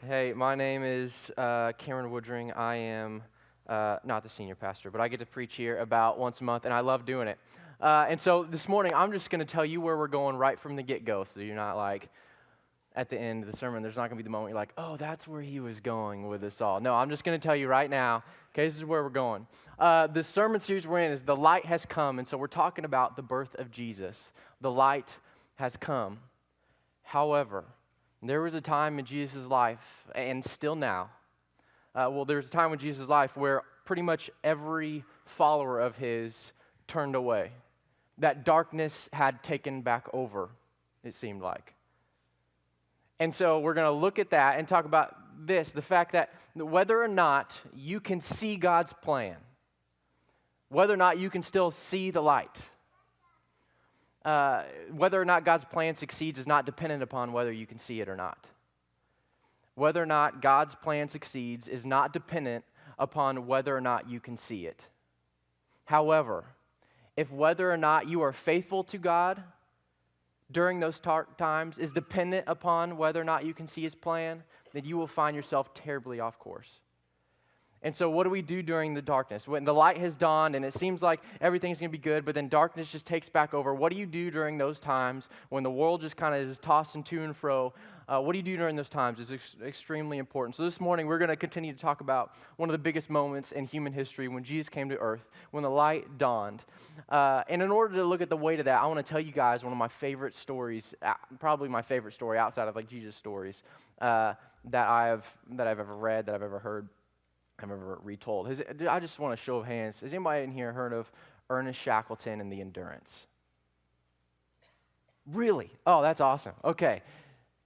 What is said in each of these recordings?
Hey, my name is Cameron Woodring. I am not the senior pastor, but I get to preach here about once a month, and I love doing it. And so this morning, I'm just going to tell you where we're going right from the get-go, so you're not like, at the end of the sermon, there's not going to be the moment you're like, oh, that's where he was going with this all. No, I'm just going to tell you right now, okay, this is where we're going. The sermon series we're in is The Light Has Come, and so we're talking about the birth of Jesus. The light has come. However, there was a time in Jesus' life, and still now, there's a time in Jesus' life where pretty much every follower of his turned away. That darkness had taken back over, it seemed like. And so we're going to look at that and talk about this, the fact that whether or not you can see God's plan, whether or not you can still see the light, whether or not God's plan succeeds is not dependent upon whether you can see it or not. Whether or not God's plan succeeds is not dependent upon whether or not you can see it. However, if whether or not you are faithful to God during those times is dependent upon whether or not you can see his plan, then you will find yourself terribly off course. And so what do we do during the darkness? When the light has dawned and it seems like everything's going to be good, but then darkness just takes back over, what do you do during those times when the world just kind of is tossing to and fro? What do you do during those times is extremely important. So this morning we're going to continue to talk about one of the biggest moments in human history when Jesus came to earth, when the light dawned. And in order to look at the weight of that, I want to tell you guys one of my favorite stories, probably my favorite story outside of like Jesus stories that I've ever read, that I've ever heard. I've ever retold. I just want a show of hands. Has anybody in here heard of Ernest Shackleton and the Endurance? Really? Oh, that's awesome. Okay.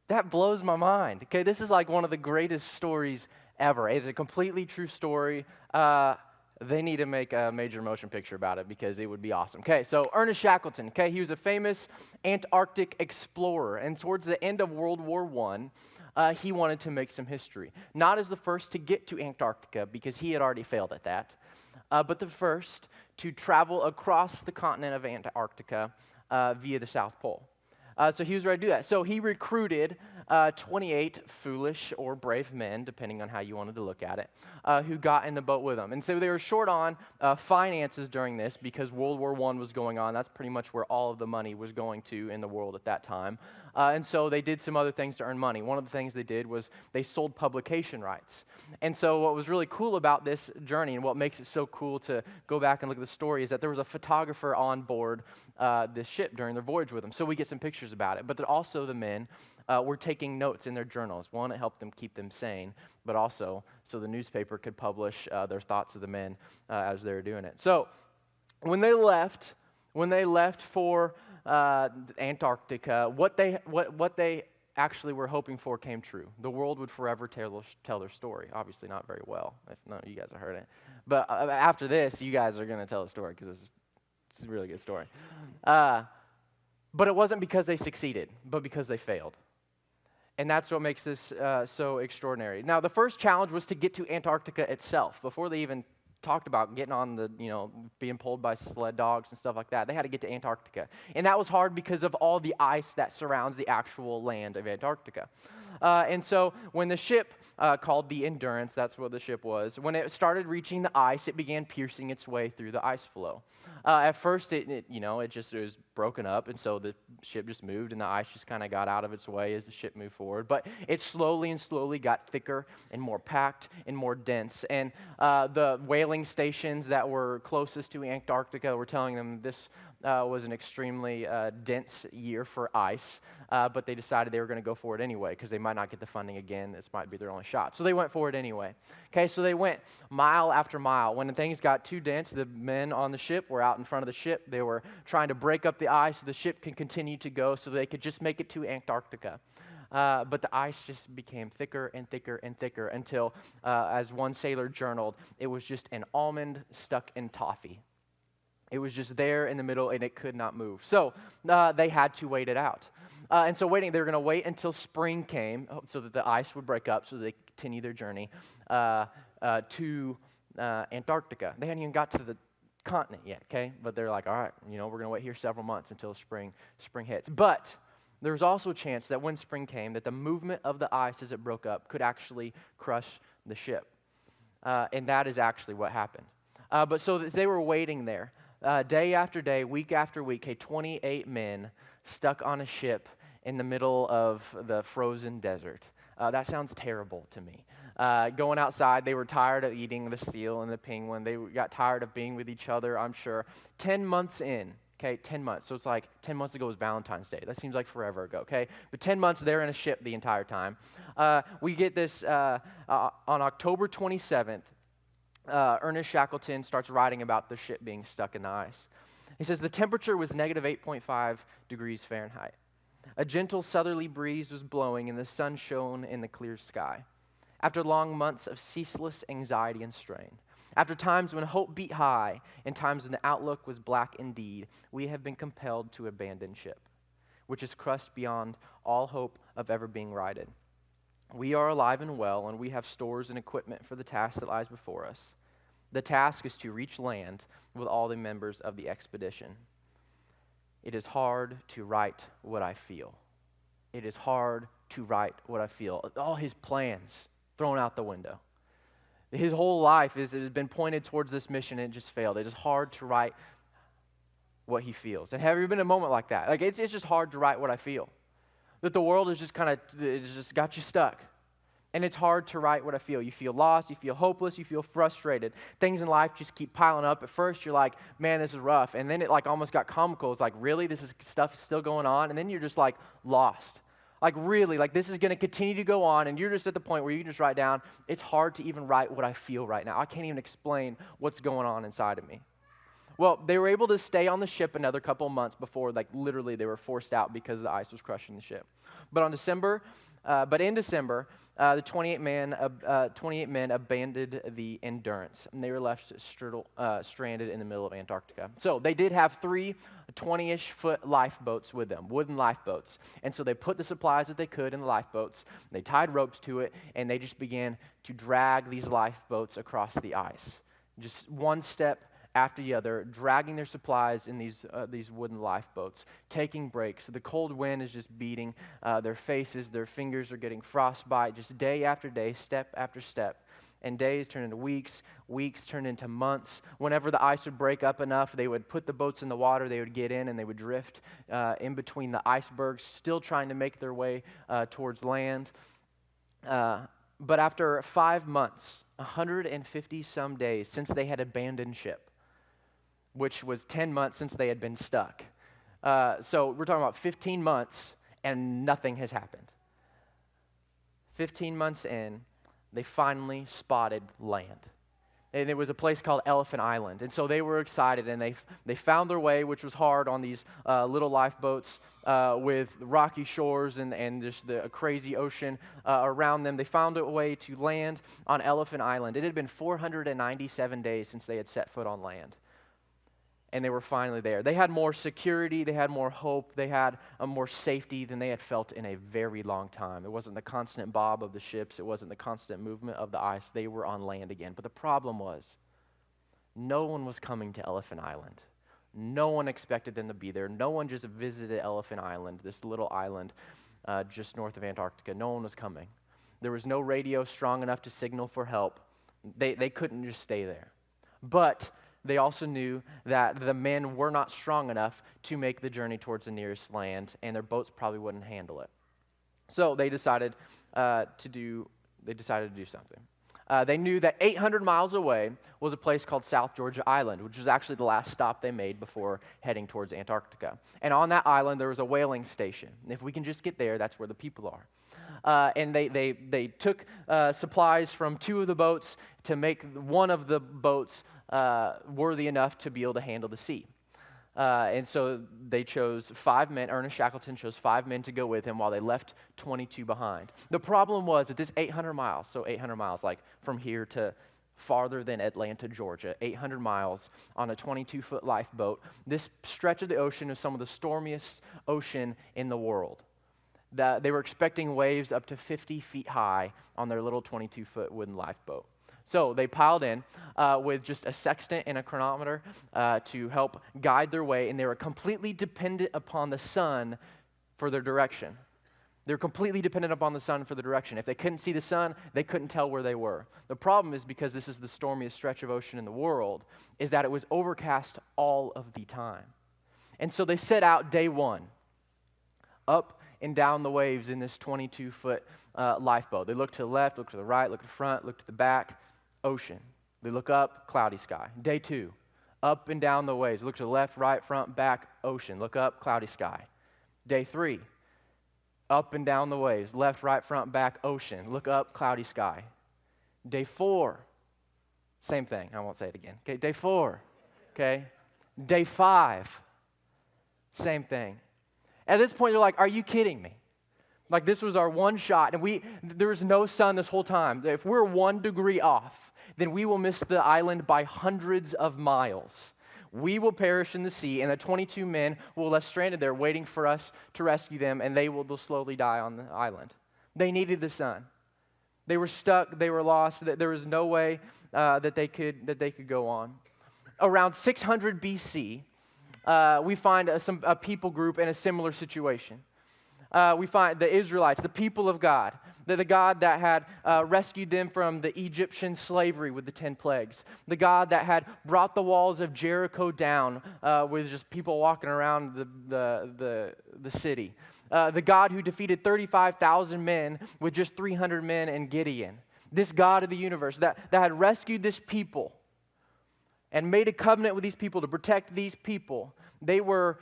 That blows my mind. Okay, this is like one of the greatest stories ever. It's a completely true story. They need to make a major motion picture about it because it would be awesome. Okay, so Ernest Shackleton, okay, he was a famous Antarctic explorer, and towards the end of World War I, he wanted to make some history. Not as the first to get to Antarctica, because he had already failed at that, but the first to travel across the continent of Antarctica via the South Pole. So he was ready to do that. So he recruited 28 foolish or brave men, depending on how you wanted to look at it, who got in the boat with him. And so they were short on finances during this because World War I was going on. That's pretty much where all of the money was going to in the world at that time. And so they did some other things to earn money. One of the things they did was they sold publication rights. And so what was really cool about this journey and what makes it so cool to go back and look at the story is that there was a photographer on board this ship during their voyage with them. So we get some pictures about it. But that also the men were taking notes in their journals. One, it helped them keep them sane, but also so the newspaper could publish their thoughts of the men as they were doing it. So when they left for Antarctica, what they actually were hoping for came true. The world would forever tell their story. Obviously not very well, if none of you guys have heard it. But after this, you guys are going to tell the story because it's a really good story. But it wasn't because they succeeded, but because they failed. And that's what makes this so extraordinary. Now, the first challenge was to get to Antarctica itself. Before they even talked about getting on the, being pulled by sled dogs and stuff like that, they had to get to Antarctica. And that was hard because of all the ice that surrounds the actual land of Antarctica. And so when the ship called the Endurance, that's what the ship was, when it started reaching the ice, it began piercing its way through the ice flow. At first, it was broken up, and so the ship just moved, and the ice just kind of got out of its way as the ship moved forward. But it slowly got thicker and more packed and more dense. And the whaling stations that were closest to Antarctica were telling them this was an extremely dense year for ice, but they decided they were going to go for it anyway because they might not get the funding again. This might be their only shot. So they went for it anyway. Okay, so they went mile after mile. When things got too dense, the men on the ship were out in front of the ship. They were trying to break up the ice so the ship can continue to go so they could just make it to Antarctica. But the ice just became thicker and thicker and thicker until, as one sailor journaled, it was just an almond stuck in toffee. It was just there in the middle, and it could not move. So they had to wait it out. And so they were going to wait until spring came so that the ice would break up so they could continue their journey to Antarctica. They hadn't even got to the continent yet, okay? But they're like, all right, we're going to wait here several months until spring hits. But There was also a chance that when spring came, that the movement of the ice as it broke up could actually crush the ship. And that is actually what happened. But so they were waiting there, day after day, week after week, 28 men stuck on a ship in the middle of the frozen desert. That sounds terrible to me. Going outside, they were tired of eating the seal and the penguin. They got tired of being with each other, I'm sure. 10 months in, 10 months. So it's like 10 months ago was Valentine's Day. That seems like forever ago, But 10 months, they're in a ship the entire time. We get this on October 27th. Ernest Shackleton starts writing about the ship being stuck in the ice. He says, the temperature was negative 8.5 degrees Fahrenheit. A gentle southerly breeze was blowing and the sun shone in the clear sky. After long months of ceaseless anxiety and strain, after times when hope beat high and times when the outlook was black indeed, we have been compelled to abandon ship, which is crushed beyond all hope of ever being righted. We are alive and well, and we have stores and equipment for the task that lies before us. The task is to reach land with all the members of the expedition. It is hard to write what I feel. It is hard to write what I feel. All his plans thrown out the window. His whole life has been pointed towards this mission and it just failed. It is hard to write what he feels. And have you been in a moment like that? Like it's just hard to write what I feel. That the world is just it's just got you stuck. And it's hard to write what I feel. You feel lost, you feel hopeless, you feel frustrated. Things in life just keep piling up. At first you're like, man, this is rough. And then it like almost got comical. It's like, really? This is stuff still going on? And then you're just like lost. Like really, like this is going to continue to go on, and you're just at the point where you can just write down, it's hard to even write what I feel right now. I can't even explain what's going on inside of me. Well, they were able to stay on the ship another couple of months before, like literally they were forced out because the ice was crushing the ship. But in December, the 28 men abandoned the Endurance, and they were left stranded in the middle of Antarctica. So they did have 3 20-ish foot lifeboats with them, wooden lifeboats. And so they put the supplies that they could in the lifeboats, they tied ropes to it, and they just began to drag these lifeboats across the ice. Just one step after the other, dragging their supplies in these wooden lifeboats, taking breaks. The cold wind is just beating their faces, their fingers are getting frostbite, just day after day, step after step. And days turn into weeks, weeks turn into months. Whenever the ice would break up enough, they would put the boats in the water, they would get in, and they would drift in between the icebergs, still trying to make their way towards land. But after 5 months, 150 some days since they had abandoned ship, which was 10 months since they had been stuck. So we're talking about 15 months, and nothing has happened. 15 months in, they finally spotted land. And it was a place called Elephant Island. And so they were excited, and they found their way, which was hard on these little lifeboats with rocky shores and just the crazy ocean around them. They found a way to land on Elephant Island. It had been 497 days since they had set foot on land. And they were finally there. They had more security, they had more hope, they had more safety than they had felt in a very long time. It wasn't the constant bob of the ships, it wasn't the constant movement of the ice. They were on land again. But the problem was, no one was coming to Elephant Island. No one expected them to be there. No one just visited Elephant Island, this little island just north of Antarctica. No one was coming. There was no radio strong enough to signal for help. They couldn't just stay there. But they also knew that the men were not strong enough to make the journey towards the nearest land, and their boats probably wouldn't handle it. So they decided to do something. They knew that 800 miles away was a place called South Georgia Island, which was actually the last stop they made before heading towards Antarctica. And on that island, there was a whaling station. And if we can just get there, that's where the people are. And they took supplies from 2 of the boats to make one of the boats worthy enough to be able to handle the sea. And so they chose 5 men. Ernest Shackleton chose 5 men to go with him while they left 22 behind. The problem was that this 800 miles, so 800 miles, like from here to farther than Atlanta, Georgia, 800 miles on a 22-foot lifeboat, this stretch of the ocean is some of the stormiest ocean in the world. They were expecting waves up to 50 feet high on their little 22-foot wooden lifeboat. So they piled in with just a sextant and a chronometer to help guide their way, and they were completely dependent upon the sun for their direction. They're completely dependent upon the sun for the direction. If they couldn't see the sun, they couldn't tell where they were. The problem is, because this is the stormiest stretch of ocean in the world, is that it was overcast all of the time. And so they set out day one, up and down the waves in this 22-foot lifeboat. They look to the left, look to the right, look to the front, look to the back, ocean. They look up, cloudy sky. Day two, up and down the waves. Look to the left, right, front, back, ocean. Look up, cloudy sky. Day three, up and down the waves, left, right, front, back, ocean. Look up, cloudy sky. Day four, same thing. I won't say it again. Okay, day four. Okay, day five, same thing. At this point, you're like, are you kidding me? Like, this was our one shot, and there was no sun this whole time. If we're 1 degree off, then we will miss the island by hundreds of miles. We will perish in the sea, and the 22 men will be left stranded there waiting for us to rescue them, and they'll slowly die on the island. They needed the sun. They were stuck. They were lost. There was no way that they could go on. Around 600 BC, we find a people group in a similar situation. We find the Israelites, the people of God, the God that had rescued them from the Egyptian slavery with the 10 plagues, the God that had brought the walls of Jericho down with just people walking around the city, the God who defeated 35,000 men with just 300 men in Gideon, this God of the universe that had rescued this people and made a covenant with these people to protect these people. They were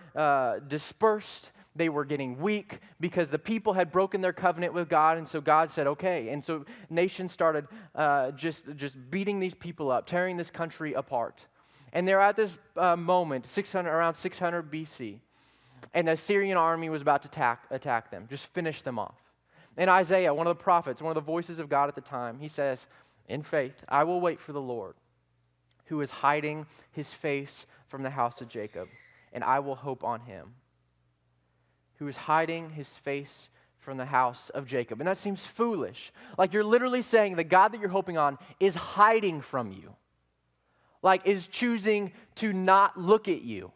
dispersed. They were getting weak because the people had broken their covenant with God, and so God said, okay. And so nations started just beating these people up, tearing this country apart. And they're at this moment, around 600 BC, and the Assyrian army was about to attack them, just finish them off. And Isaiah, one of the prophets, one of the voices of God at the time, he says, in faith, I will wait for the Lord, who is hiding his face from the house of Jacob, and I will hope on him. Who is hiding his face from the house of Jacob. And that seems foolish. Like, you're literally saying the God that you're hoping on is hiding from you. Like, is choosing to not look at you.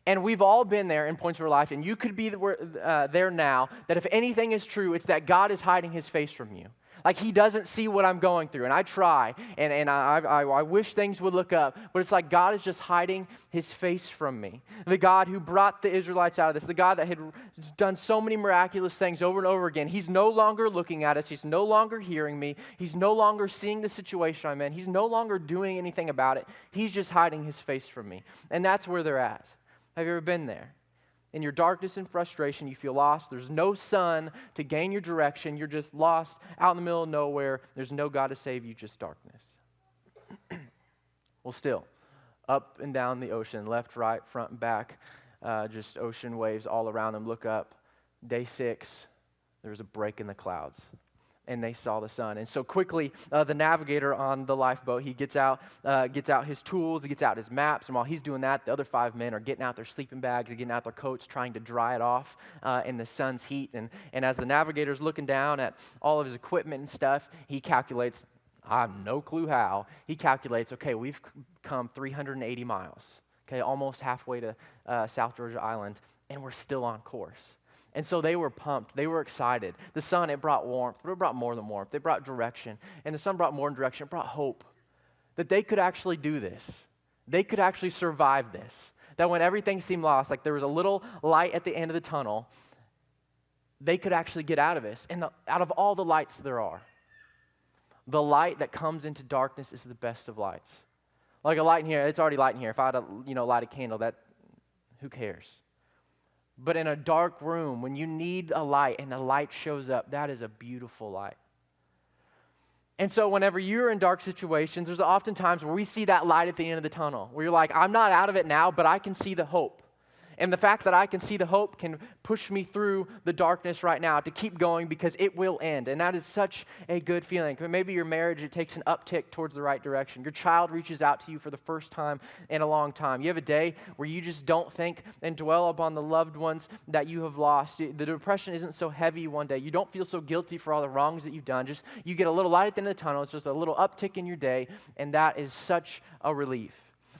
And we've all been there in points of our life, and you could be there now, that if anything is true, it's that God is hiding his face from you. Like, he doesn't see what I'm going through, and I try, and I wish things would look up, but it's like God is just hiding his face from me. The God who brought the Israelites out of this, the God that had done so many miraculous things over and over again, he's no longer looking at us, he's no longer hearing me, he's no longer seeing the situation I'm in, he's no longer doing anything about it, he's just hiding his face from me. And that's where they're at. Have you ever been there? In your darkness and frustration, you feel lost. There's no sun to gain your direction. You're just lost out in the middle of nowhere. There's no God to save you, just darkness. Well, still, up and down the ocean, left, right, front, and back, just ocean waves all around them. Look up. Day 6, there's a break in the clouds, and they saw the sun. And so quickly, the navigator on the lifeboat, he gets out his tools, he gets out his maps, and while he's doing that, the other 5 men are getting out their sleeping bags, and getting out their coats, trying to dry it off in the sun's heat. And as the navigator's looking down at all of his equipment and stuff, he calculates, I have no clue how, he calculates, okay, we've come 380 miles, okay, almost halfway to South Georgia Island, and we're still on course. And so they were pumped. They were excited. The sun, it brought warmth, but it brought more than warmth. It brought direction. And the sun brought more than direction. It brought hope that they could actually do this. They could actually survive this. That when everything seemed lost, like there was a little light at the end of the tunnel, they could actually get out of this. And out of all the lights there are, the light that comes into darkness is the best of lights. Like a light in here, it's already light in here. If I had to, light a candle, who cares? But in a dark room, when you need a light and the light shows up, that is a beautiful light. And so whenever you're in dark situations, there's often times where we see that light at the end of the tunnel, where you're like, I'm not out of it now, but I can see the hope. And the fact that I can see the hope can push me through the darkness right now to keep going because it will end. And that is such a good feeling. Maybe your marriage, it takes an uptick towards the right direction. Your child reaches out to you for the first time in a long time. You have a day where you just don't think and dwell upon the loved ones that you have lost. The depression isn't so heavy one day. You don't feel so guilty for all the wrongs that you've done. Just you get a little light at the end of the tunnel. It's just a little uptick in your day, and that is such a relief.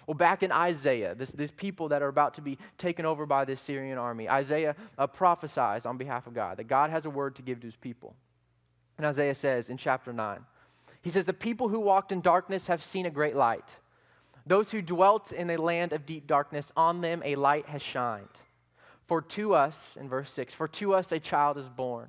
Well, back in Isaiah, these people that are about to be taken over by this Syrian army, Isaiah prophesies on behalf of God, that God has a word to give to his people. And Isaiah says in chapter 9, he says, the people who walked in darkness have seen a great light. Those who dwelt in a land of deep darkness, on them a light has shined. For to us, in verse 6, for to us a child is born,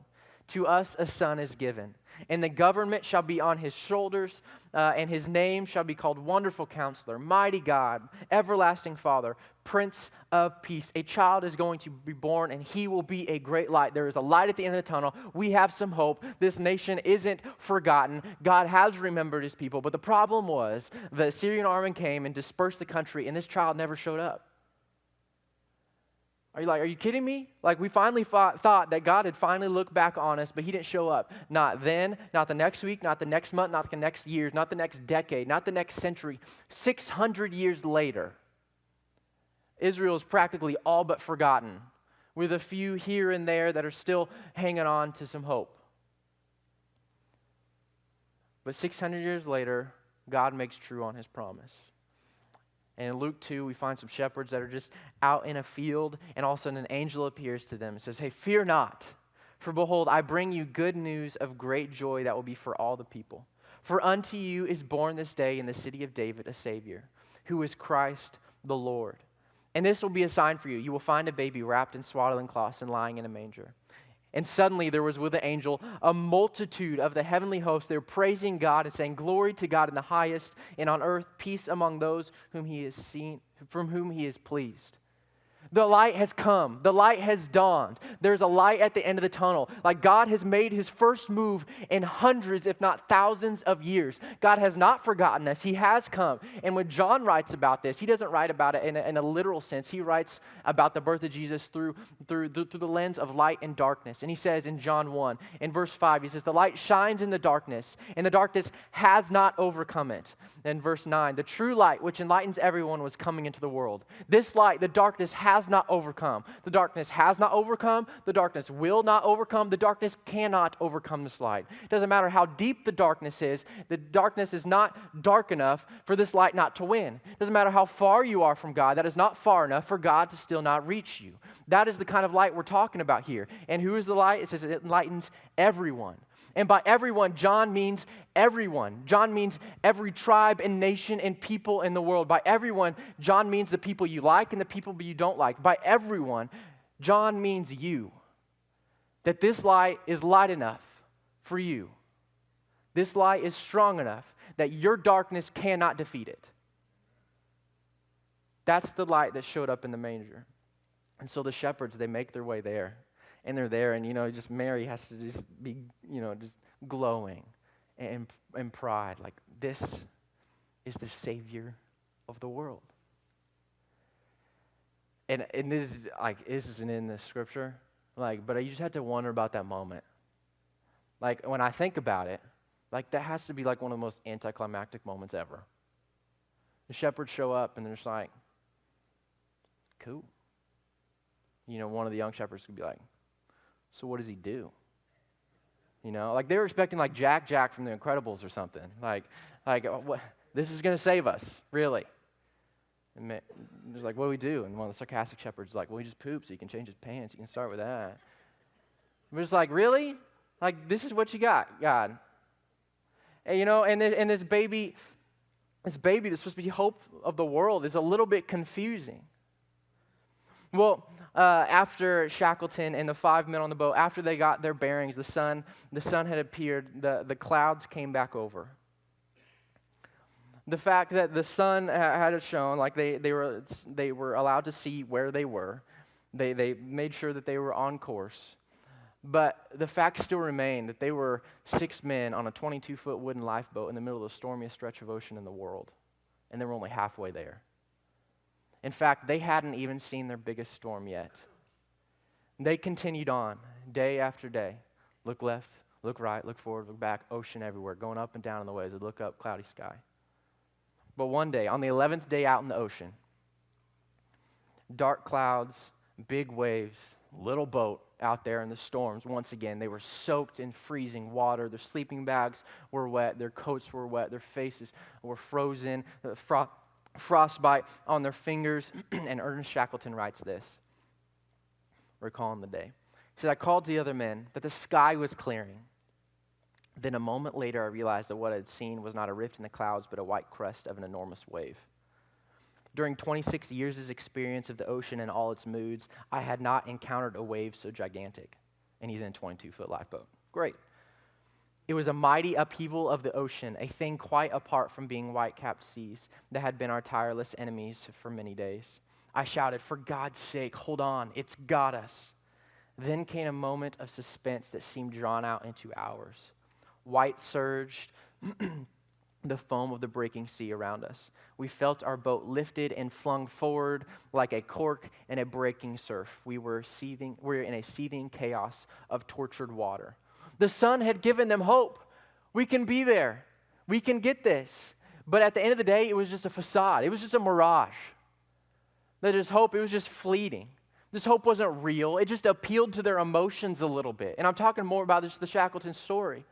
to us a son is given, and the government shall be on his shoulders, and his name shall be called Wonderful Counselor, Mighty God, Everlasting Father, Prince of Peace. A child is going to be born, and he will be a great light. There is a light at the end of the tunnel. We have some hope. This nation isn't forgotten. God has remembered his people. But the problem was the Syrian army came and dispersed the country, and this child never showed up. Are you kidding me? Like, we finally thought that God had finally looked back on us, but he didn't show up. Not then, not the next week, not the next month, not the next year, not the next decade, not the next century. 600 years later, Israel is practically all but forgotten, with a few here and there that are still hanging on to some hope. But 600 years later, God makes true on his promise. And in Luke 2, we find some shepherds that are just out in a field, and all of a sudden an angel appears to them and says, hey, fear not, for behold, I bring you good news of great joy that will be for all the people. For unto you is born this day in the city of David a Savior, who is Christ the Lord. And this will be a sign for you. You will find a baby wrapped in swaddling cloths and lying in a manger. And suddenly there was with the angel a multitude of the heavenly host. They were praising God and saying, glory to God in the highest, and on earth peace among those whom he has seen, from whom he is pleased. The light has come. The light has dawned. There's a light at the end of the tunnel. Like, God has made his first move in hundreds, if not thousands of years. God has not forgotten us. He has come. And when John writes about this, he doesn't write about it in a literal sense. He writes about the birth of Jesus through the lens of light and darkness. And he says in John 1, in verse 5, he says, the light shines in the darkness, and the darkness has not overcome it. And verse 9, the true light which enlightens everyone was coming into the world. This light, the darkness has not overcome. The darkness has not overcome. The darkness will not overcome. The darkness cannot overcome this light. It doesn't matter how deep the darkness is not dark enough for this light not to win. It doesn't matter how far you are from God, that is not far enough for God to still not reach you. That is the kind of light we're talking about here. And who is the light? It says it enlightens everyone. And by everyone, John means everyone. John means every tribe and nation and people in the world. By everyone, John means the people you like and the people you don't like. By everyone, John means you. That this light is light enough for you. This light is strong enough that your darkness cannot defeat it. That's the light that showed up in the manger. And so the shepherds, they make their way there. And they're there, and, just Mary has to just be, just glowing and pride. Like, this is the Savior of the world. And this isn't in the scripture, but you just have to wonder about that moment. Like, when I think about it, that has to be one of the most anticlimactic moments ever. The shepherds show up, and they're just like, cool. One of the young shepherds could be like, so what does he do? They were expecting Jack from The Incredibles or something. What? This is going to save us, really. And they're like, what do we do? And one of the sarcastic shepherds is like, well, he just poops. So you can change his pants. You can start with that. We're just like, really? This is what you got, God. And, and this baby that's supposed to be hope of the world is a little bit confusing. Well, after Shackleton and the 5 men on the boat, after they got their bearings, the sun had appeared, the clouds came back over. The fact that the sun had shown, they were allowed to see where they were. They made sure that they were on course. But the fact still remained that they were 6 men on a 22-foot wooden lifeboat in the middle of the stormiest stretch of ocean in the world. And they were only halfway there. In fact, they hadn't even seen their biggest storm yet. They continued on, day after day. Look left, look right, look forward, look back, ocean everywhere, going up and down in the waves. They look up, cloudy sky. But one day, on the 11th day out in the ocean, dark clouds, big waves, little boat out there in the storms. Once again, they were soaked in freezing water. Their sleeping bags were wet. Their coats were wet. Their faces were frozen. frostbite on their fingers. And Ernest Shackleton writes this, recalling the day. He said, I called to the other men that the sky was clearing. Then a moment later, I realized that what I had seen was not a rift in the clouds, but a white crest of an enormous wave. During 26 years' experience of the ocean and all its moods, I had not encountered a wave so gigantic. And he's in a 22-foot lifeboat. Great. It was a mighty upheaval of the ocean, a thing quite apart from being white-capped seas that had been our tireless enemies for many days. I shouted, for God's sake, hold on, it's got us. Then came a moment of suspense that seemed drawn out into hours. White surged, the foam of the breaking sea around us. We felt our boat lifted and flung forward like a cork in a breaking surf. We were in a seething chaos of tortured water. The sun had given them hope. We can be there. We can get this. But at the end of the day, it was just a facade. It was just a mirage. There's hope. It was just fleeting. This hope wasn't real. It just appealed to their emotions a little bit. And I'm talking more about this, the Shackleton story.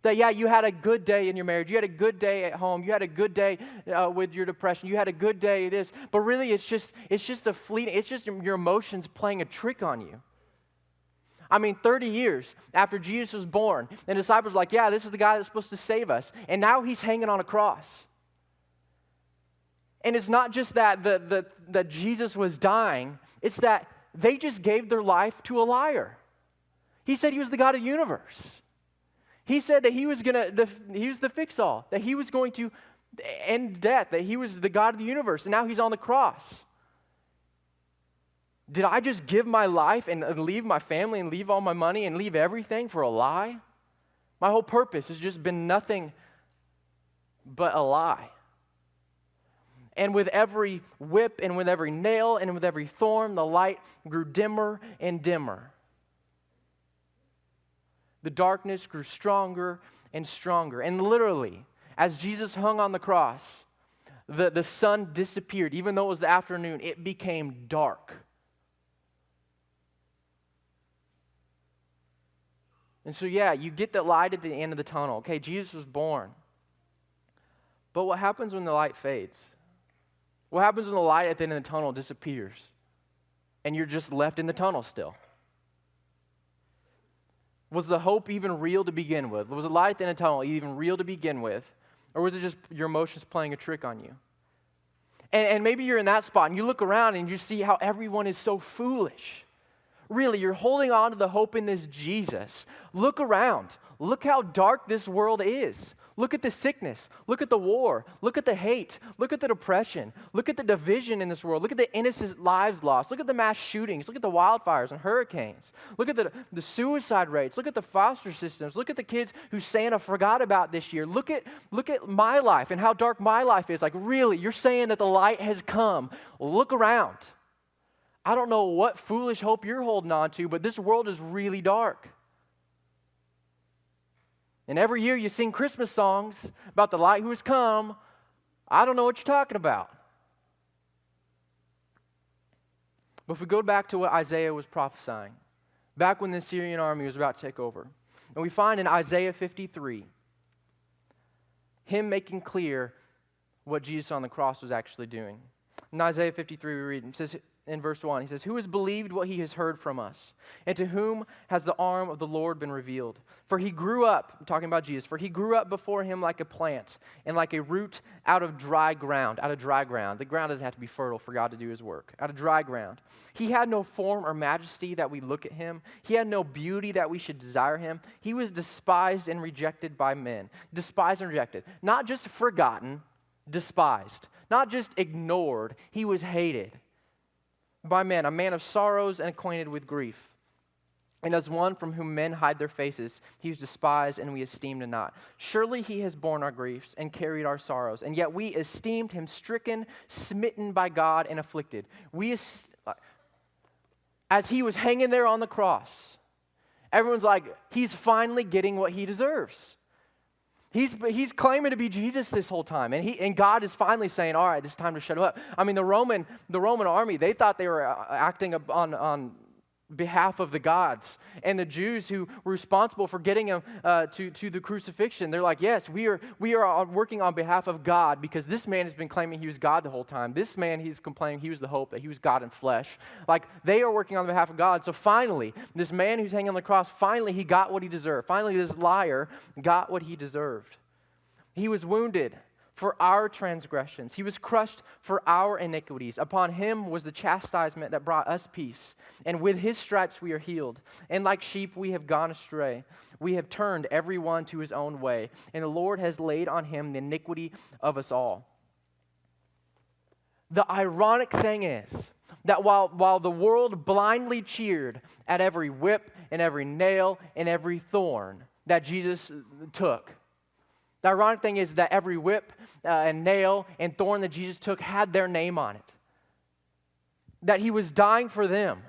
That, yeah, you had a good day in your marriage. You had a good day at home. You had a good day with your depression. You had a good day this. But really, it's just a fleeting, it's just your emotions playing a trick on you. I mean, 30 years after Jesus was born, and the disciples were like, yeah, this is the guy that's supposed to save us. And now he's hanging on a cross. And it's not just that Jesus was dying. It's that they just gave their life to a liar. He said he was the God of the universe. He said that he was the fix-all, that he was going to end death, that he was the God of the universe, and now he's on the cross. Did I just give my life and leave my family and leave all my money and leave everything for a lie? My whole purpose has just been nothing but a lie. And with every whip and with every nail and with every thorn, the light grew dimmer and dimmer. The darkness grew stronger and stronger. And literally, as Jesus hung on the cross, the sun disappeared. Even though it was the afternoon, it became dark. And so, yeah, you get the light at the end of the tunnel. Okay, Jesus was born. But what happens when the light fades? What happens when the light at the end of the tunnel disappears and you're just left in the tunnel still? Was the hope even real to begin with? Was the light at the end of the tunnel even real to begin with? Or was it just your emotions playing a trick on you? And maybe you're in that spot and you look around and you see how everyone is so foolish. Really, you're holding on to the hope in this Jesus. Look around. Look how dark this world is. Look at the sickness. Look at the war. Look at the hate. Look at the depression. Look at the division in this world. Look at the innocent lives lost. Look at the mass shootings. Look at the wildfires and hurricanes. Look at the suicide rates. Look at the foster systems. Look at the kids who Santa forgot about this year. Look at my life and how dark my life is. Like, really, you're saying that the light has come. Look around. I don't know what foolish hope you're holding on to, but this world is really dark. And every year you sing Christmas songs about the light who has come. I don't know what you're talking about. But if we go back to what Isaiah was prophesying, back when the Assyrian army was about to take over, and we find in Isaiah 53, him making clear what Jesus on the cross was actually doing. In Isaiah 53 we read, it says, in verse 1, he says, who has believed what he has heard from us? And to whom has the arm of the Lord been revealed? For he grew up, I'm talking about Jesus, for he grew up before him like a plant and like a root out of dry ground. Out of dry ground. The ground doesn't have to be fertile for God to do his work. Out of dry ground. He had no form or majesty that we look at him. He had no beauty that we should desire him. He was despised and rejected by men. Despised and rejected. Not just forgotten, despised. Not just ignored, he was hated by men, a man of sorrows and acquainted with grief. And as one from whom men hide their faces, he was despised and we esteemed him not. Surely he has borne our griefs and carried our sorrows, and yet we esteemed him stricken, smitten by God, and afflicted. As he was hanging there on the cross, everyone's like, he's finally getting what he deserves. He's claiming to be Jesus this whole time, and God is finally saying, all right, it's time to shut him up. I mean, the Roman army, they thought they were acting on behalf of the gods. And the Jews who were responsible for getting him to the crucifixion, they're like, yes, we are working on behalf of God, because this man has been claiming he was God the whole time. This man, he's complaining he was the hope, that he was God in flesh. Like, they are working on behalf of God. So finally, this man who's hanging on the cross, finally he got what he deserved. Finally, this liar got what he deserved. He was wounded for our transgressions. He was crushed for our iniquities. Upon him was the chastisement that brought us peace. And with his stripes we are healed. And like sheep we have gone astray. We have turned every one to his own way. And the Lord has laid on him the iniquity of us all. The ironic thing is that while the world blindly cheered at every whip and every nail and every thorn that Jesus took, the ironic thing is that every whip and nail and thorn that Jesus took had their name on it. That he was dying for them.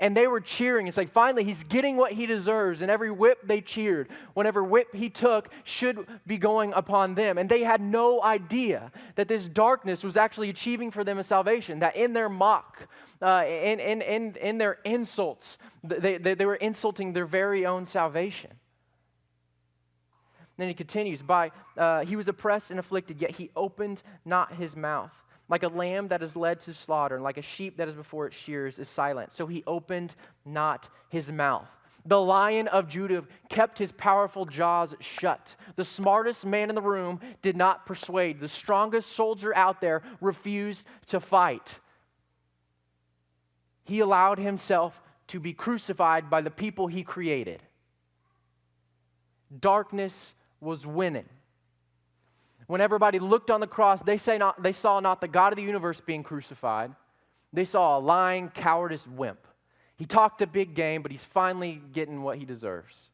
And they were cheering. It's like, finally, he's getting what he deserves. And every whip they cheered. Whenever whip he took should be going upon them. And they had no idea that this darkness was actually achieving for them a salvation. That in their mock, in their insults, they were insulting their very own salvation. Then he continues, he was oppressed and afflicted, yet he opened not his mouth. Like a lamb that is led to slaughter, and like a sheep that is before its shears is silent. So he opened not his mouth. The Lion of Judah kept his powerful jaws shut. The smartest man in the room did not persuade. The strongest soldier out there refused to fight. He allowed himself to be crucified by the people he created. Darkness was winning. When everybody looked on the cross, they saw not the God of the universe being crucified. They saw a lying, cowardice wimp. He talked a big game, but he's finally getting what he deserves.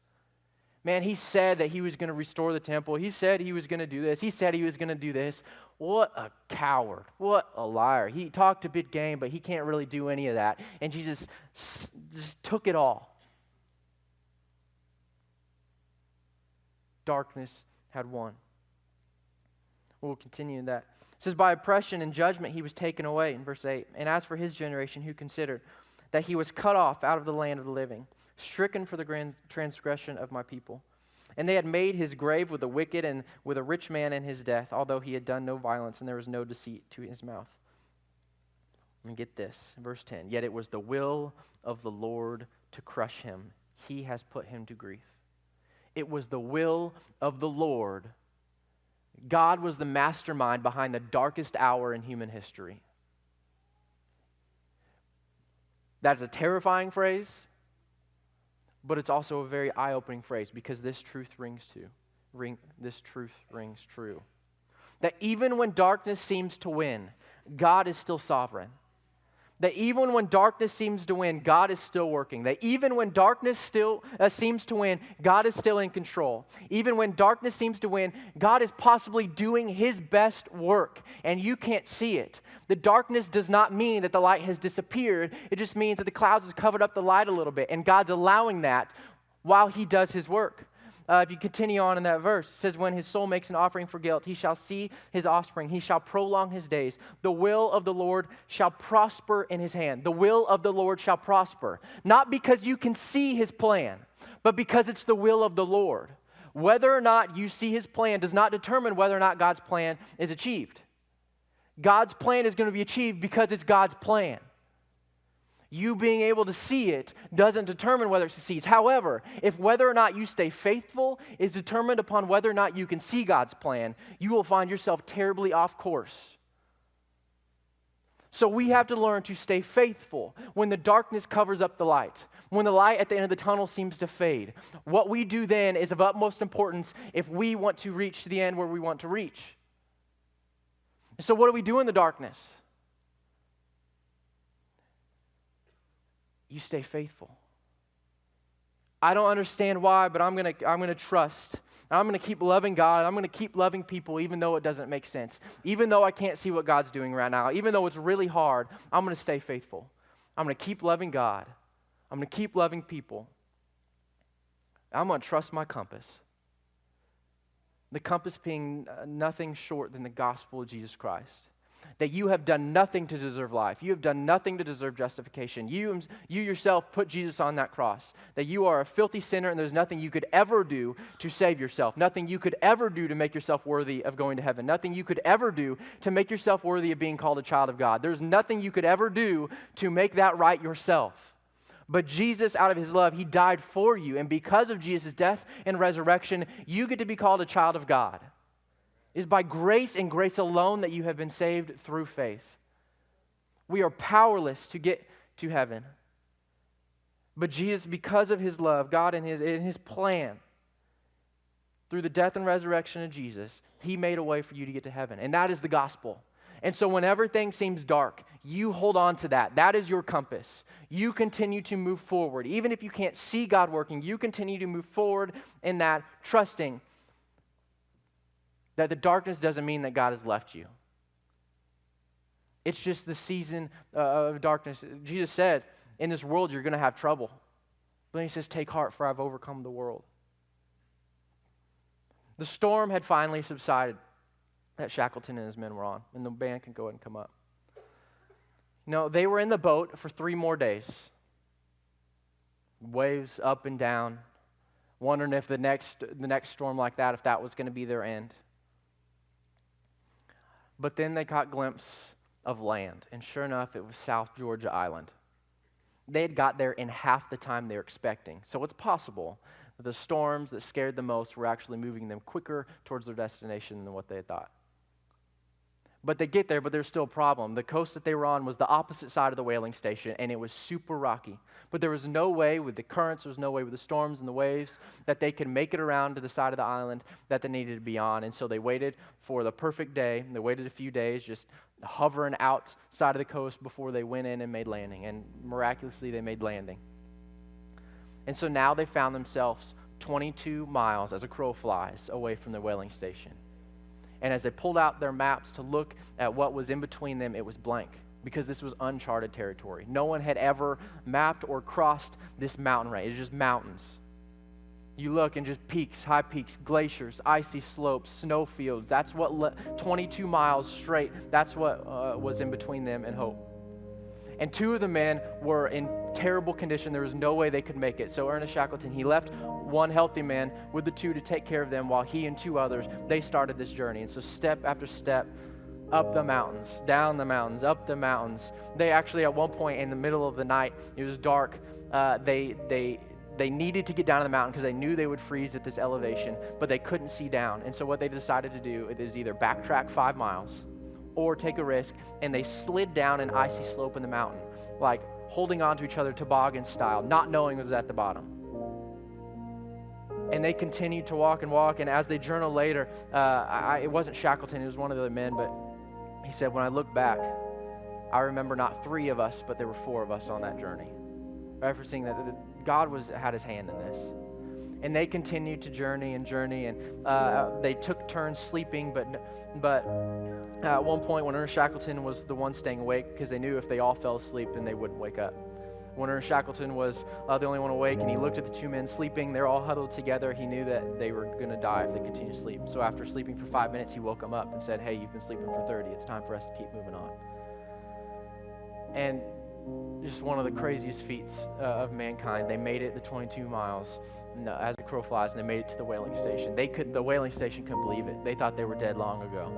Man, he said that he was going to restore the temple. He said he was going to do this. He said he was going to do this. What a coward. What a liar. He talked a big game, but he can't really do any of that. And Jesus just took it all. Darkness had won. We'll continue in that. It says, by oppression and judgment he was taken away, in verse 8. And as for his generation, who considered that he was cut off out of the land of the living, stricken for the grand transgression of my people. And they had made his grave with the wicked and with a rich man in his death, although he had done no violence and there was no deceit to his mouth. And get this, verse 10. Yet it was the will of the Lord to crush him. He has put him to grief. It was the will of the Lord. God was the mastermind behind the darkest hour in human history. That's a terrifying phrase, but it's also a very eye-opening phrase, because this truth rings true. That even when darkness seems to win, God is still sovereign. That even when darkness seems to win, God is still working. That even when darkness still seems to win, God is still in control. Even when darkness seems to win, God is possibly doing his best work, and you can't see it. The darkness does not mean that the light has disappeared. It just means that the clouds have covered up the light a little bit, and God's allowing that while he does his work. If you continue on in that verse, it says, when his soul makes an offering for guilt, he shall see his offspring. He shall prolong his days. The will of the Lord shall prosper in his hand. The will of the Lord shall prosper. Not because you can see his plan, but because it's the will of the Lord. Whether or not you see his plan does not determine whether or not God's plan is achieved. God's plan is going to be achieved because it's God's plan. You being able to see it doesn't determine whether it succeeds. However, if whether or not you stay faithful is determined upon whether or not you can see God's plan, you will find yourself terribly off course. So we have to learn to stay faithful when the darkness covers up the light, when the light at the end of the tunnel seems to fade. What we do then is of utmost importance if we want to reach the end where we want to reach. So what do we do in the darkness? You stay faithful. I don't understand why, but I'm gonna trust. I'm gonna keep loving God. I'm gonna keep loving people even though it doesn't make sense. Even though I can't see what God's doing right now. Even though it's really hard, I'm gonna stay faithful. I'm gonna keep loving God. I'm gonna keep loving people. I'm gonna trust my compass. The compass being nothing short than the gospel of Jesus Christ. that you have done nothing to deserve life. You have done nothing to deserve justification. You yourself put Jesus on that cross, that you are a filthy sinner and there's nothing you could ever do to save yourself, nothing you could ever do to make yourself worthy of going to heaven, nothing you could ever do to make yourself worthy of being called a child of God. There's nothing you could ever do to make that right yourself. But Jesus, out of his love, he died for you. And because of Jesus' death and resurrection, you get to be called a child of God. It is by grace and grace alone that you have been saved through faith. We are powerless to get to heaven. But Jesus, because of his love, God in his plan, through the death and resurrection of Jesus, he made a way for you to get to heaven. And that is the gospel. And so when everything seems dark, you hold on to that. That is your compass. You continue to move forward. Even if you can't see God working, you continue to move forward in that, trusting that the darkness doesn't mean that God has left you. It's just the season of darkness. Jesus said, in this world you're going to have trouble. But he says, take heart, for I've overcome the world. The storm had finally subsided that Shackleton and his men were on, and the band can go ahead and come up. They were in the boat for 3 more days. Waves up and down, wondering if the next storm like that, if that was going to be their end. But then they caught a glimpse of land, and sure enough, it was South Georgia Island. They had got there in half the time they were expecting. So it's possible that the storms that scared them most were actually moving them quicker towards their destination than what they had thought. But they get there, but there's still a problem. The coast that they were on was the opposite side of the whaling station, and it was super rocky. But there was no way with the currents, there was no way with the storms and the waves that they could make it around to the side of the island that they needed to be on. And so they waited for the perfect day. They waited a few days, just hovering outside of the coast before they went in and made landing. And miraculously, they made landing. And so now they found themselves 22 miles, as a crow flies, away from the whaling station. And as they pulled out their maps to look at what was in between them, it was blank, because this was uncharted territory. No one had ever mapped or crossed this mountain range. It's just mountains. You look and just peaks, high peaks, glaciers, icy slopes, snowfields. That's what 22 miles straight, that's what was in between them and hope. And 2 of the men were in terrible condition. There was no way they could make it. So Ernest Shackleton, he left 1 healthy man with the 2 to take care of them, while he and 2 others, they started this journey. And so step after step, up the mountains, down the mountains, up the mountains. They actually, at one point in the middle of the night, it was dark, they needed to get down to the mountain because they knew they would freeze at this elevation, but they couldn't see down. And so what they decided to do is either backtrack 5 miles or take a risk, and they slid down an icy slope in the mountain, like holding on to each other toboggan style, not knowing it was at the bottom. And they continued to walk, and as they journal later, it wasn't Shackleton, it was one of the other men, but he said, when I look back, I remember not 3 of us, but there were 4 of us on that journey. Right, for seeing that God had his hand in this. And they continued to journey, and they took turns sleeping, but at one point when Ernest Shackleton was the one staying awake, because they knew if they all fell asleep, then they wouldn't wake up. When Ernest Shackleton was the only one awake, and he looked at the 2 men sleeping, they're all huddled together, he knew that they were going to die if they continued to sleep. So after sleeping for 5 minutes, he woke them up and said, hey, you've been sleeping for 30. It's time for us to keep moving on. And just one of the craziest feats of mankind. They made it the 22 miles as the crow flies, and they made it to the whaling station. The whaling station couldn't believe it. They thought they were dead long ago.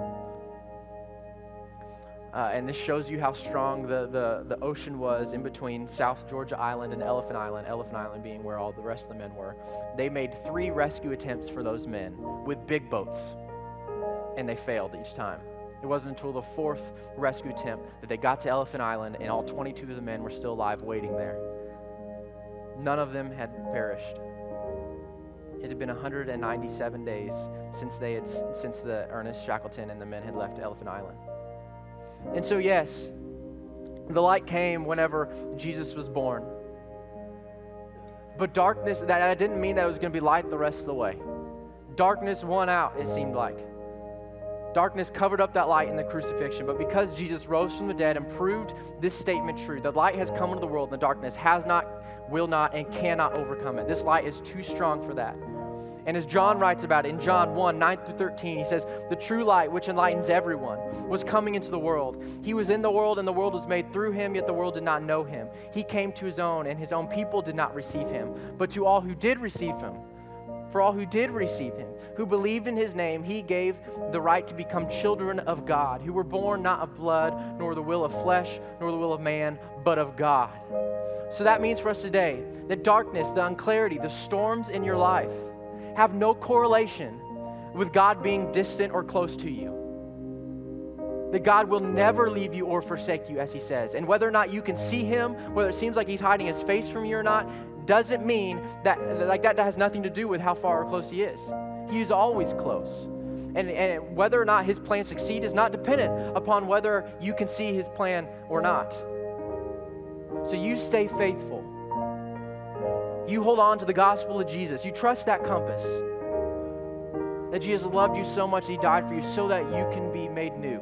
And this shows you how strong the ocean was in between South Georgia Island and Elephant Island being where all the rest of the men were. They made 3 rescue attempts for those men with big boats, and they failed each time. It wasn't until the 4th rescue attempt that they got to Elephant Island, and all 22 of the men were still alive waiting there. None of them had perished. It had been 197 days since the Ernest Shackleton and the men had left Elephant Island. And so yes, the light came whenever Jesus was born. But darkness, that didn't mean that it was going to be light the rest of the way. Darkness won out, it seemed like. Darkness covered up that light in the crucifixion. But because Jesus rose from the dead and proved this statement true, the light has come into the world, and the darkness has not, will not, and cannot overcome it. This light is too strong for that. And as John writes about it in John 1, 9 through 13, he says, the true light which enlightens everyone was coming into the world. He was in the world and the world was made through him, yet the world did not know him. He came to his own and his own people did not receive him. But to all who did receive him, for all who did receive him, who believed in his name, he gave the right to become children of God, who were born not of blood, nor the will of flesh, nor the will of man, but of God. So that means for us today, the darkness, the unclarity, the storms in your life have no correlation with God being distant or close to you. That God will never leave you or forsake you, as he says. And whether or not you can see him, whether it seems like he's hiding his face from you or not, doesn't mean that has nothing to do with how far or close he is. He is always close. And whether or not his plans succeed is not dependent upon whether you can see his plan or not. So you stay faithful. You hold on to the gospel of Jesus. You trust that compass. That Jesus loved you so much that he died for you so that you can be made new.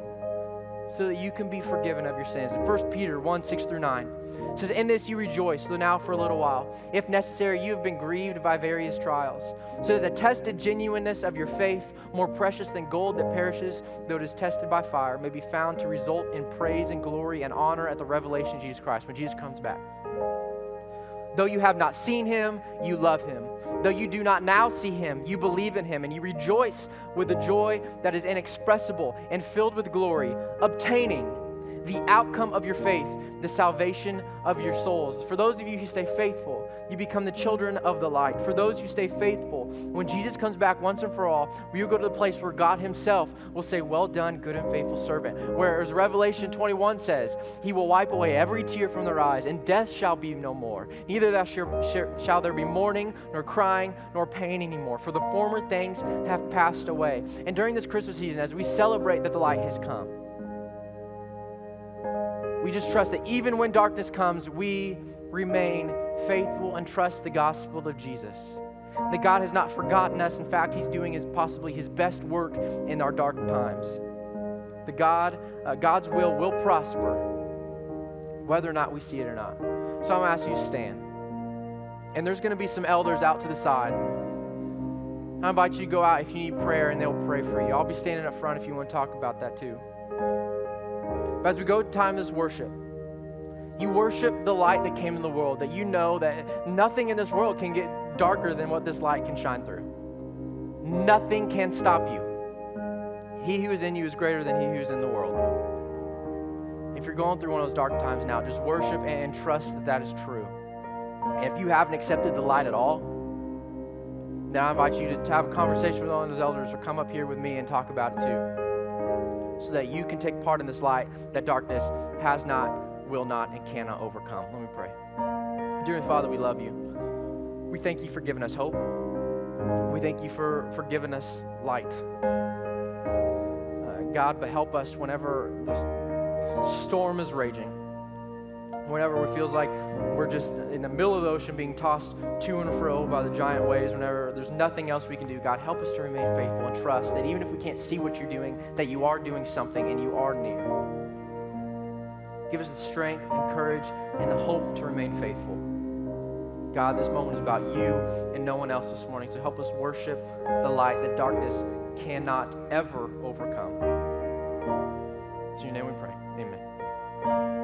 So that you can be forgiven of your sins. In 1 Peter 1, 6 through 9, it says, in this you rejoice, though now for a little while. If necessary, you have been grieved by various trials, so that the tested genuineness of your faith, more precious than gold that perishes, though it is tested by fire, may be found to result in praise and glory and honor at the revelation of Jesus Christ, when Jesus comes back. Though you have not seen him, you love him. Though you do not now see him, you believe in him, and you rejoice with the joy that is inexpressible and filled with glory, obtaining the outcome of your faith, the salvation of your souls. For those of you who stay faithful, you become the children of the light. For those who stay faithful, when Jesus comes back once and for all, you go to the place where God himself will say, well done, good and faithful servant. Whereas Revelation 21 says, he will wipe away every tear from their eyes, and death shall be no more. Neither shall there be mourning, nor crying, nor pain anymore, for the former things have passed away. And during this Christmas season, as we celebrate that the light has come, we just trust that even when darkness comes, we remain faithful and trust the gospel of Jesus. That God has not forgotten us. In fact, he's doing possibly his best work in our dark times. That God's will prosper, whether or not we see it or not. So I'm going to ask you to stand. And there's going to be some elders out to the side. I invite you to go out if you need prayer, and they'll pray for you. I'll be standing up front if you want to talk about that too. But as we go to time this worship, you worship the light that came in the world, that you know that nothing in this world can get darker than what this light can shine through. Nothing can stop you. He who is in you is greater than he who is in the world. If you're going through one of those dark times now, just worship and trust that that is true. And if you haven't accepted the light at all, then I invite you to have a conversation with one of those elders or come up here with me and talk about it too, so that you can take part in this light that darkness has not, will not, and cannot overcome. Let me pray. Dear Father, we love you. We thank you for giving us hope. We thank you for giving us light. God, but help us whenever the storm is raging, whenever it feels like we're just in the middle of the ocean being tossed to and fro by the giant waves, whenever there's nothing else we can do. God, help us to remain faithful and trust that even if we can't see what you're doing, that you are doing something and you are near. Give us the strength and courage and the hope to remain faithful. God, this moment is about you and no one else this morning, so help us worship the light that darkness cannot ever overcome. It's in your name we pray. Amen.